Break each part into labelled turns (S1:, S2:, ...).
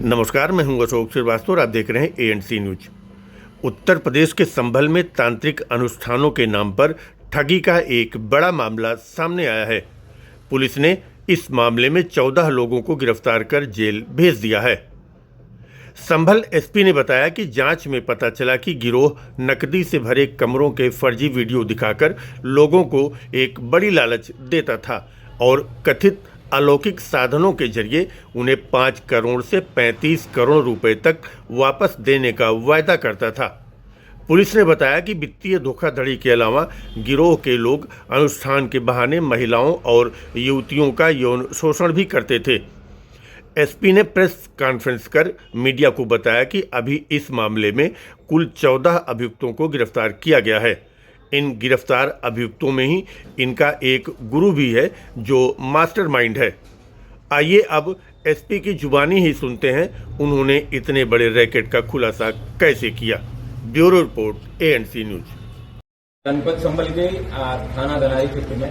S1: नमस्कार, मैं हूं अशोक श्रीवास्तव और आप देख रहे हैं एएनसी न्यूज। उत्तर प्रदेश के संभल में तांत्रिक अनुष्ठानों के नाम पर ठगी का एक बड़ा मामला सामने आया है। पुलिस ने इस मामले में 14 लोगों को गिरफ्तार कर जेल भेज दिया है। संभल एसपी ने बताया कि जांच में पता चला कि गिरोह नकदी से भरे कमरों के फर्जी वीडियो दिखाकर लोगों को एक बड़ी लालच देता था और कथित अलौकिक साधनों के जरिए उन्हें 5 करोड़ से 35 करोड़ रुपए तक वापस देने का वायदा करता था। पुलिस ने बताया कि वित्तीय धोखाधड़ी के अलावा गिरोह के लोग अनुष्ठान के बहाने महिलाओं और युवतियों का यौन शोषण भी करते थे। एसपी ने प्रेस कॉन्फ्रेंस कर मीडिया को बताया कि अभी इस मामले में कुल 14 अभियुक्तों को गिरफ्तार किया गया है। इन गिरफ्तार अभियुक्तों में ही इनका एक गुरु भी है जो मास्टरमाइंड है। आइए अब एसपी की जुबानी ही सुनते हैं उन्होंने इतने बड़े रैकेट का खुलासा कैसे किया। Bureau report ANC news.
S2: जनपद संभल के थाना धनारी क्षेत्र में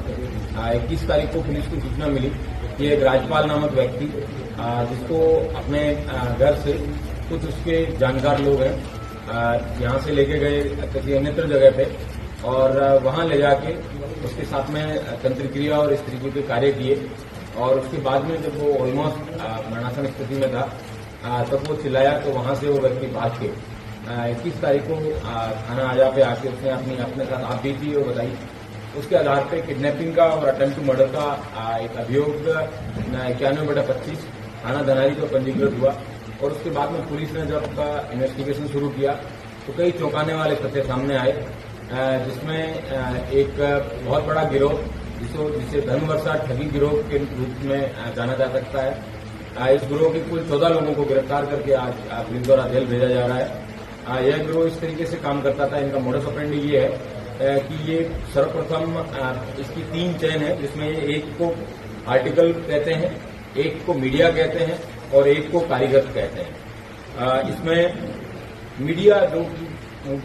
S2: 21 तारीख को पुलिस को सूचना मिली कि एक राजपाल नामक व्यक्ति जिसको अपने घर से कुछ उसके जानकार लोग हैं यहाँ से लेके गए किसी अन्यत्र जगह पे और वहां ले जाके उसके साथ में तंत्र क्रिया और इस तरीके के कार्य किए और उसके बाद में जब वो ऑलमोस्ट मरणासन स्थिति में था तब वो चिल्लाया तो वहां से वो व्यक्ति भाग के 21 तारीख को थाना आजा पे आके उसने अपने साथ आप दी थी और बताई। उसके आधार पे किडनैपिंग का और अटेम्प्ट टू मर्डर का एक अभियोग 91/25 थाना धनारी को पंजीकृत हुआ और उसके बाद में पुलिस ने जब इन्वेस्टिगेशन शुरू किया तो कई चौंकाने वाले तथ्य सामने आए जिसमें एक बहुत बड़ा गिरोह जिसे धनवर्षा ठगी गिरोह के रूप में जाना जा सकता है। इस गिरोह के कुल 14 लोगों को गिरफ्तार करके आज पुलिस द्वारा जेल भेजा जा रहा है। यह गिरोह इस तरीके से काम करता था। इनका मोडस ऑपरेंडी ये है कि ये सर्वप्रथम इसकी 3 चेन है जिसमें एक को आर्टिकल कहते हैं, एक को मीडिया कहते हैं और एक को कारीगर कहते हैं। इसमें मीडिया जो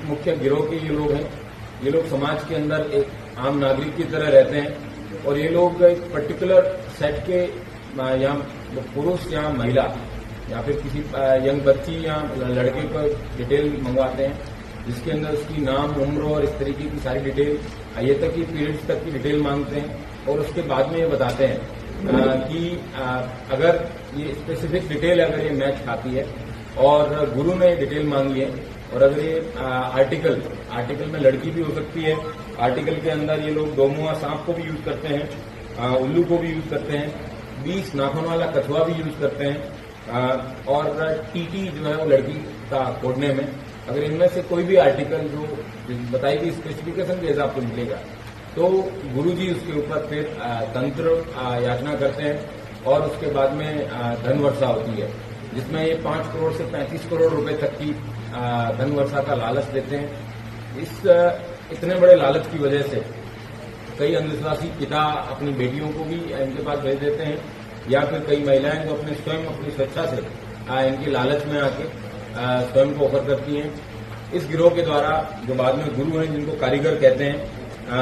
S2: मुख्य गिरोह के ये लोग हैं, ये लोग समाज के अंदर एक आम नागरिक की तरह रहते हैं और ये लोग एक पर्टिकुलर सेट के या पुरुष या महिला या फिर किसी यंग बच्ची या लड़के को डिटेल मंगवाते हैं जिसके अंदर उसकी नाम, उम्र और इस तरीके की सारी डिटेल, ये तक की पीरियड्स तक की डिटेल मांगते हैं और उसके बाद में ये बताते हैं कि अगर ये स्पेसिफिक डिटेल अगर ये मैच खाती है और गुरु ने डिटेल मांगी है और अगर ये आर्टिकल में लड़की भी हो सकती है, आर्टिकल के अंदर ये लोग दोमुहा सांप को भी यूज करते हैं, उल्लू को भी यूज करते हैं, 20 नाखून वाला कछुआ भी यूज करते हैं और टीटी जो है वो लड़की का खोदने में, अगर इनमें से कोई भी आर्टिकल जो बताई गई स्पेसिफिकेशन के हिसाब से मिलेगा तो गुरुजी उसके ऊपर फिर तंत्र याचना करते हैं और उसके बाद में धन वर्षा होती है जिसमें ये 5 करोड़ से 35 करोड़ रुपए तक की धन वर्षा का लालच देते हैं। इस इतने बड़े लालच की वजह से कई अंधविश्वासी पिता अपनी बेटियों को भी इनके पास भेज देते हैं या फिर कई महिलाएं जो स्वयं अपनी स्वेच्छा से इनकी लालच में आके स्वयं को ऑफर करती हैं। इस गिरोह के द्वारा जो बाद में गुरु हैं जिनको कारीगर कहते हैं,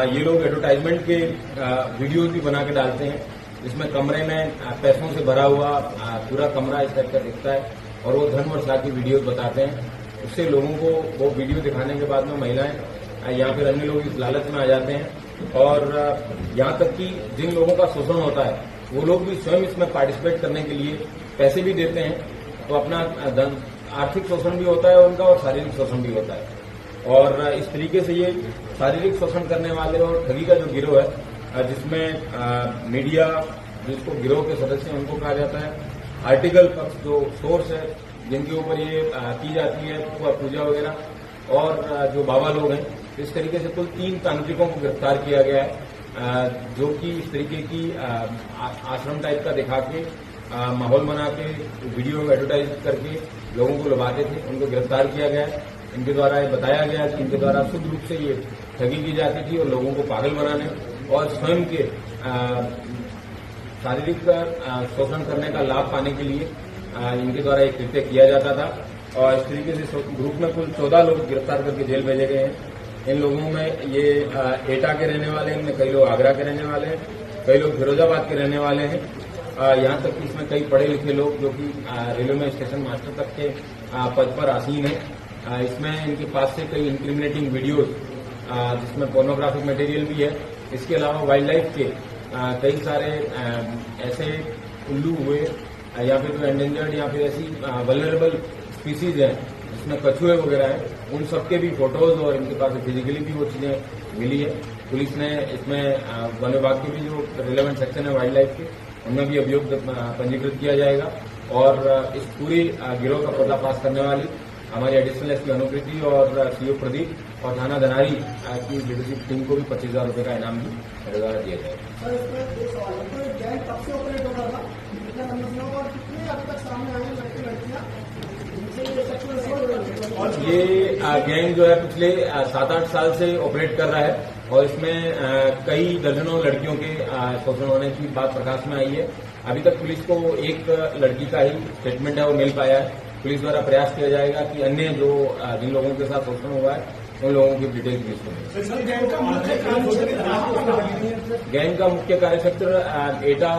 S2: ये लोग एडवर्टाइजमेंट के वीडियोज भी बना के डालते हैं जिसमें कमरे में पैसों से भरा हुआ पूरा कमरा इस टाइप का दिखता है और वो धन वर्षा की वीडियोज बताते हैं। उससे लोगों को वो वीडियो दिखाने के बाद में महिलाएं या फिर अन्य लोग इस लालच में आ जाते हैं और यहाँ तक कि जिन लोगों का शोषण होता है वो लोग भी स्वयं इसमें पार्टिसिपेट करने के लिए पैसे भी देते हैं। तो अपना आर्थिक शोषण भी होता है उनका और शारीरिक शोषण भी होता है और इस तरीके से ये शारीरिक शोषण करने वाले और ठगी का जो गिरोह है जिसमें मीडिया जिसको गिरोह के सदस्य उनको कहा जाता है, आर्टिकल पक्ष जो सोर्स है जिनके ऊपर ये की जाती है पूजा वगैरह और जो बाबा लोग हैं, इस तरीके से कुल 3 तांत्रिकों को गिरफ्तार किया गया है जो कि इस तरीके की आश्रम टाइप का दिखा के माहौल बना के वीडियो एडवर्टाइज करके लोगों को लुभाते थे। उनको गिरफ्तार किया गया है। इनके द्वारा ये बताया गया कि इनके द्वारा शुद्ध रूप से ये ठगी की जाती थी और लोगों को पागल बनाने और स्वयं के शारीरिक शोषण करने का लाभ पाने के लिए इनके द्वारा एक कृत्य किया जाता था और इस तरीके से ग्रुप में कुल 14 लोग गिरफ्तार करके जेल भेजे गए हैं। इन लोगों में ये एटा के रहने वाले हैं, इनमें कई लोग आगरा के रहने वाले हैं, कई लोग फिरोजाबाद के रहने वाले हैं यहाँ तक कि इसमें कई पढ़े लिखे लोग जो कि रेलवे में स्टेशन मास्टर तक के पद पर आसीन है। इसमें इनके पास से कई इंक्रिमिनेटिंग वीडियोज जिसमें पोर्नोग्राफिक मटेरियल भी है। इसके अलावा वाइल्ड लाइफ के कई सारे ऐसे उल्लू हुए या फिर जो एंडेंजर्ड या फिर ऐसी वल्नरेबल स्पीसीज हैं जिसमें कछुए वगैरह हैं, उन सबके भी फोटोज और इनके पास फिजिकली भी वो चीजें मिली है। पुलिस ने इसमें वन विभाग के भी जो रिलेवेंट सेक्शन है वाइल्ड लाइफ के, उनमें भी अभियोग पंजीकृत किया जाएगा और इस पूरी गिरोह का पर्दाफाश करने वाली हमारी एडिशनल एसपी अनुकृति और सीओ प्रदीप और थाना धनारी की लीडरशिप टीम को भी 25,000 रुपये का इनाम भी मेरे द्वारा दिया जाएगा।
S3: सर, इसमें एक सवाल है, तो गैंग कब से ऑपरेट हो रहा था, कितने नंबर और कितने अब तक सामने आए लड़के लड़कियां जिनसे
S2: ये गैंग जो है पिछले 7-8 साल से ऑपरेट कर रहा है और इसमें कई दर्जनों लड़कियों के शोषण होने की बात प्रकाश में आई है। अभी तक पुलिस को एक लड़की का ही स्टेटमेंट है वो मिल पाया है। पुलिस द्वारा प्रयास किया जाएगा कि अन्य जो जिन लोगों के साथ शोषण हुआ है उन लोगों की डिटेल्स भी इसको मिले। गैंग का मुख्य कार्यक्षेत्र एटा,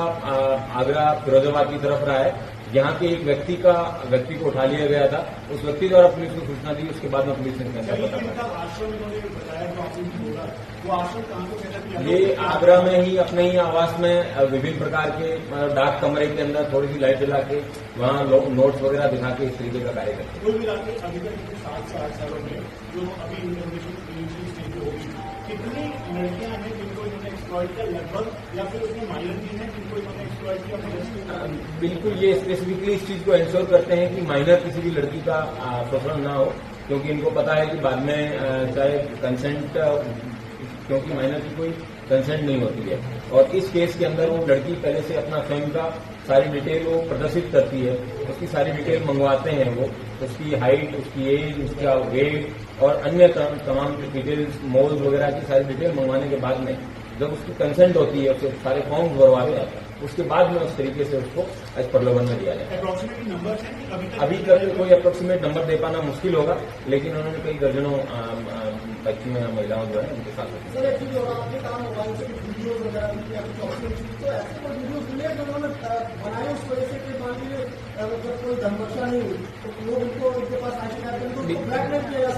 S2: आगरा, फिरोजाबाद की तरफ रहा है। यहाँ के एक व्यक्ति को उठा लिया गया था, उस व्यक्ति द्वारा पुलिस को सूचना दी, उसके बाद में पुलिस ने ये आगरा में ही अपने ही आवास में विभिन्न प्रकार के डाक कमरे के अंदर थोड़ी सी लाइट जला के वहाँ लोग नोट्स वगैरह दिखा के इस तरीके का कार्य करते हैं।
S3: कितनी लड़कियां हैं जिनको इन्होंने एक्सप्लॉइट किया लगभग, या फिर उसमें माइनर भी हैं जिनको इन्होंने एक्सप्लॉइट किया?
S2: बिल्कुल, ये स्पेसिफिकली इस चीज को इंश्योर करते हैं कि माइनर किसी भी लड़की का शोषण ना हो, क्योंकि इनको पता है कि बाद में चाहे कंसेंट, क्योंकि माइनर की कोई कंसेंट नहीं होती है और इस केस के अंदर वो लड़की पहले से अपना स्वयं का सारी डिटेल वो प्रदर्शित करती है, उसकी सारी डिटेल मंगवाते हैं वो, उसकी हाइट, उसकी एज, उसका वेट और अन्य तमाम डिटेल्स, मोल्स वगैरह की सारी डिटेल मंगवाने के बाद में जब उसकी कंसेंट होती है, उसके सारे फॉर्म्स भरवाते हैं, उसके बाद में उस तरीके से उसको एज प्रलोभन में दिया जाए। अभी तक कोई अप्रोक्सीमेट नंबर दे पाना मुश्किल होगा, लेकिन उन्होंने कई दर्जनों बच्चियों या महिलाओं जो है उनके साथ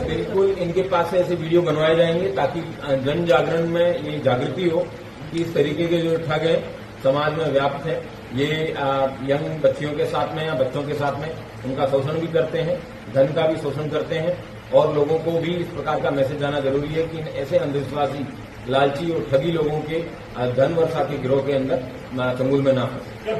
S2: बिल्कुल इनके पास से ऐसे वीडियो बनवाए जाएंगे ताकि जन जागरण में ये जागृति हो कि इस तरीके के जो ठग है समाज में व्याप्त है। ये यंग बच्चियों के साथ में या बच्चों के साथ में उनका शोषण भी करते हैं, धन का भी शोषण करते हैं और लोगों को भी इस प्रकार का मैसेज जाना जरूरी है कि ऐसे अंधविश्वासी, लालची और ठगी लोगों के धन वर्षा के गिरोह के अंदर चंगुल में ना फंसे।